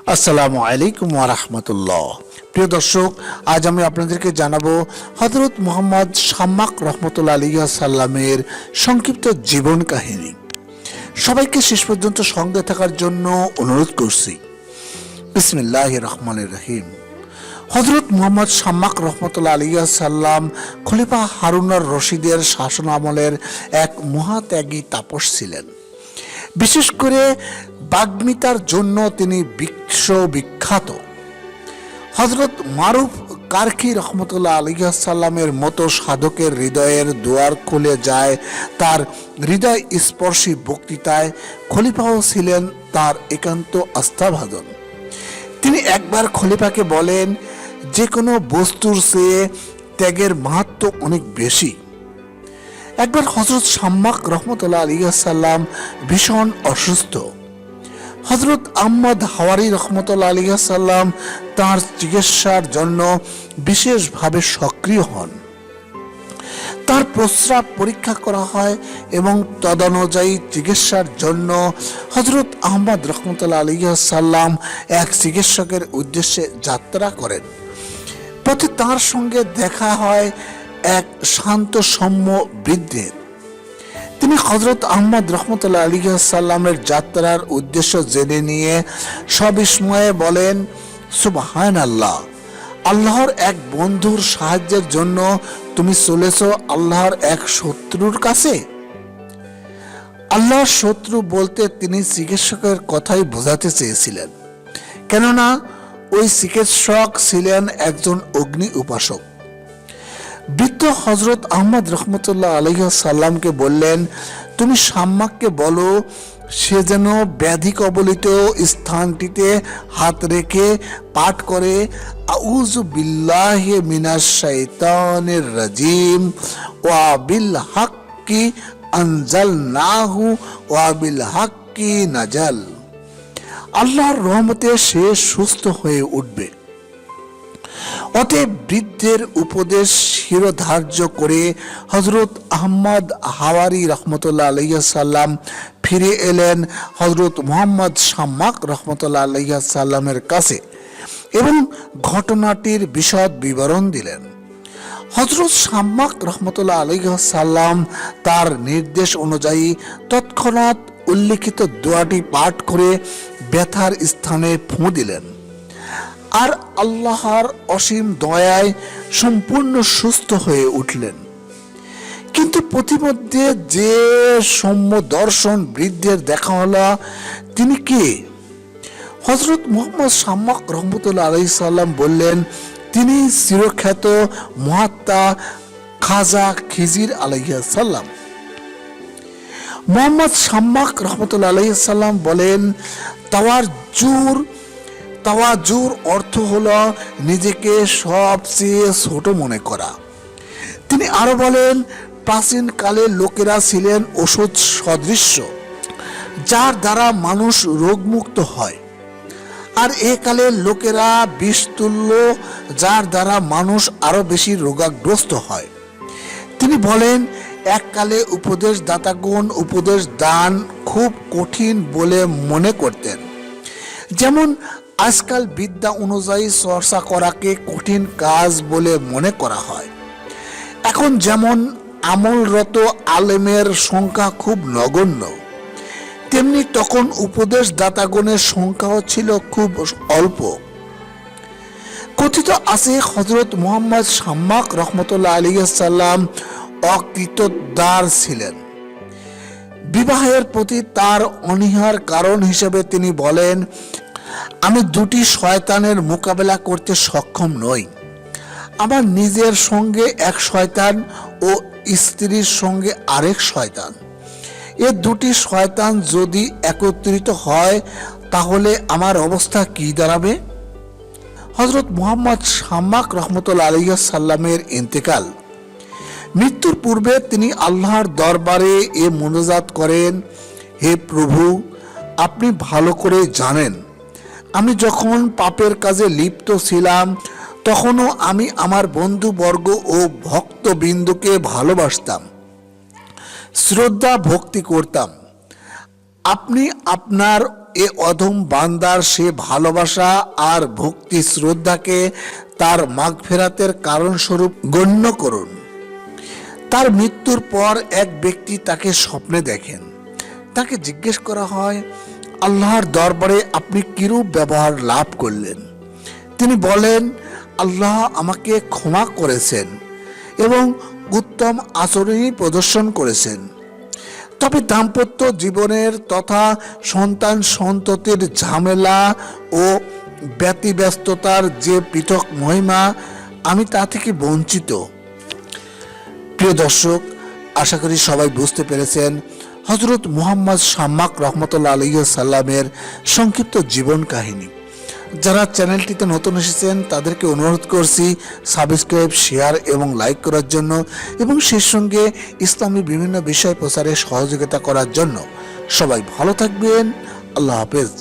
আসসালামু আলাইকুম ওয়া রাহমাতুল্লাহ। প্রিয় দর্শক, আজ আমি আপনাদেরকে জানাবো হযরত মুহাম্মদ শাম্মাক রাহমাতুল্লাহ আলাইহি সাল্লামের সংক্ষিপ্ত জীবন কাহিনী। সবাইকে শেষ পর্যন্ত সঙ্গে থাকার জন্য অনুরোধ করছি। বিসমিল্লাহির রহমানির রহিম। হযরত মুহাম্মদ শাম্মাক রাহমাতুল্লাহ আলাইহি সাল্লাম খলিফা হারুনুর রশিদের শাসন আমলের এক মহাত্যাগী তাপস ছিলেন। বিশেষ করে বাগ্মিতার জন্য তিনি বিশ্ববিখ্যাত। হযরত মারুফ কারখি রহমতুল্লাহ আলাইহি সাল্লামের মতো সাধকের হৃদয়ের দুয়ার খুলে যায় তার হৃদয় স্পর্শী বক্তৃতায়। খলিফাও ছিলেন তার একান্ত আস্থাভাজন। তিনি একবার খলিফাকে বলেন, যে কোনো বস্তুর চেয়ে ত্যাগের মাহাত্ম্য অনেক বেশি। একবার হযরত শাম্মাক রহমতুল্লাহ আলাইহি সাল্লাম ভীষণ অসুস্থ। হযরত আহমদ হাওয়ারি রহমতুল্লাহ আলাইহি সাল্লাম তাঁর চিকিৎসার জন্য বিশেষভাবে সক্রিয় হন। তার প্রস্রাব পরীক্ষা করা হয় এবং তদনুযায়ী চিকিৎসার জন্য হযরত আহমদ রহমতুল্লাহ আলাইহি সাল্লাম এক চিকিৎসকের উদ্দেশ্যে যাত্রা করেন। পথে তার সঙ্গে দেখা হয় এক শান্ত সৌম্য বৃদ্ধের। তিনি হযরত আহমদ রহমতুল্লাহ আলাইহি সাল্লামের যাত্রার উদ্দেশ্য জেনে নিয়ে সবিস্ময়ে বলেন, সুবহানাল্লাহ, আল্লাহর এক বন্ধুর সাহায্যের জন্য তুমি চলেছ আল্লাহর এক শত্রুর কাছে। আল্লাহর শত্রু বলতে তিনি চিকিৎসকের কথাই বোঝাতে চেয়েছিলেন, কেননা ওই চিকিৎসক ছিলেন একজন অগ্নি উপাসক। বৃদ্ধ হযরত আহমদ রহমতুল্লাহ আলাইহি সাল্লামকে বললেন, তুমি শাম্মাককে বলো সে যেন ব্যাধি কবলিত স্থানটিতে হাত রেখে পাঠ করে, আউযু বিল্লাহি মিনাশ শাইতানির রাজিম ওয়া বিল হাক্কি আনজালনাহু ওয়া বিল হাক্কি নাজাল। আল্লাহর রহমতে সে সুস্থ হয়ে উঠবে। অতএব বৃদ্ধের উপদেশ শিরোধার্য করে হযরত আহমদ হাওয়ারি রহমতুল্লাহ আলাইহি সাল্লাম ফিরে এলেন হযরত মুহাম্মদ শাম্মাক রহমতুল্লাহ আলাইহি সাল্লামের কাছে এবং ঘটনাটির বিশদ বিবরণ দিলেন। হযরত শাম্মাক রহমতুল্লাহ আলাইহি সাল্লাম তার নির্দেশ অনুযায়ী তৎক্ষণাৎ উল্লেখিত দোয়াটি পাঠ করে ব্যথার স্থানে ফুঁ দিলেন, আর আল্লাহর অসীম দয়ায় সম্পূর্ণ সুস্থ হয়ে উঠলেন। কিন্তু প্রতিমধ্যে যে সৌম্য দর্শন বৃদ্ধের দেখা হলো, তিনি কে? হযরত মুহাম্মদ শাম্মাক রহমতুল্লাহ আলাইহি সাল্লাম বললেন, তিনি চিরখ্যাত মুহাত্তা খাজা খিজির আলাইহি সাল্লাম। মুহাম্মদ শাম্মাক রহমতুল্লাহ আলাইহি সাল্লাম বলেন, তাওয়াজুর অর্থ হলো নিজেকে সবচেয়ে ছোট মনে করা। তিনি আরো বলেন, প্রাচীন কালে লোকেরা ছিলেন ওষুধ সদৃশ্য, যার দ্বারা মানুষ রোগমুক্ত হয়, আর এ কালের লোকেরা বিষতুল্য, যার দ্বারা মানুষ আরো বেশি রোগাগ্রস্ত হয়। তিনি বলেন, এককালে উপদেশদাতাগণ উপদেশ দান খুব কঠিন বলে মনে করতেন, যেমন আজকাল বিদ্যা অনুযায়ী চর্চা করাকে কঠিন কাজ বলে মনে করা হয়। এখন যেমন আমলরত আলেমের সংখ্যা খুব নগণ্য, তেমনি তখন উপদেশদাতাগণের সংখ্যাও ছিল খুব অল্প। কথিত আছে হযরত মুহাম্মদ শাম্মাক রহমতুল্লাহ আলাইহি সাল্লাম অকৃতদার ছিলেন। বিবাহের প্রতি তার অনীহার কারণ হিসেবে তিনি বলেন, আমি দুটি শয়তানের মোকাবেলা করতে সক্ষম নই। আমার নিজের সঙ্গে এক শয়তান ও স্ত্রীর সঙ্গে আরেক শয়তান। এ দুটি শয়তান যদি একত্রিত হয় তাহলে আমার অবস্থা কি দাঁড়াবে? হযরত মুহাম্মদ শাম্মাক রহমতুল্লাহ আলাইহি সাল্লামের ইন্তেকাল। মৃত্যুর পূর্বে তিনি আল্লাহর দরবারে এ মুনাজাত করেন, হে প্রভু, আপনি ভালো করে জানেন আমি যখন পাপের কাজে লিপ্ত ছিলাম তখনও আমি আমার বন্ধুবর্গ ও ভক্তবৃন্দকে ভালোবাসতাম, শ্রদ্ধা ভক্তি করতাম। আপনি আপনার এ অধম বান্দার সে ভালোবাসা আর ভক্তি শ্রদ্ধাকে তার মাগফিরাতের কারণস্বরূপ গণ্য করুন। তার মৃত্যুর পর এক ব্যক্তি তাকে স্বপ্নে দেখেন। তাকে জিজ্ঞেস করা হয়, আল্লাহর দরবারে আপনি কিরূপ ব্যবহার লাভ করলেন? তিনি বলেন, আল্লাহ আমাকে ক্ষমা করেছেন এবং উত্তম আচরণই প্রদর্শন করেছেন। তবে দাম্পত্য জীবনের তথা সন্তান সন্ততির ঝামেলা ও ব্যতিব্যস্ততার যে পৃথক মহিমা, আমি তা থেকে বঞ্চিত। প্রিয় দর্শক, আশা করি সবাই বুঝতে পেরেছেন হযরত মুহাম্মদ শাম্মাক রহমতুল্লাহ আলাইহি সাল্লামের সংক্ষিপ্ত জীবন কাহিনী। যারা চ্যানেলটিতে নতুন এসেছেন তাদেরকে অনুরোধ করছি সাবস্ক্রাইব, শেয়ার এবং লাইক করার জন্য এবং সেই সঙ্গে ইসলামী বিভিন্ন বিষয় প্রচারে সহযোগিতা করার জন্য। সবাই ভালো থাকবেন। আল্লাহ হাফেজ।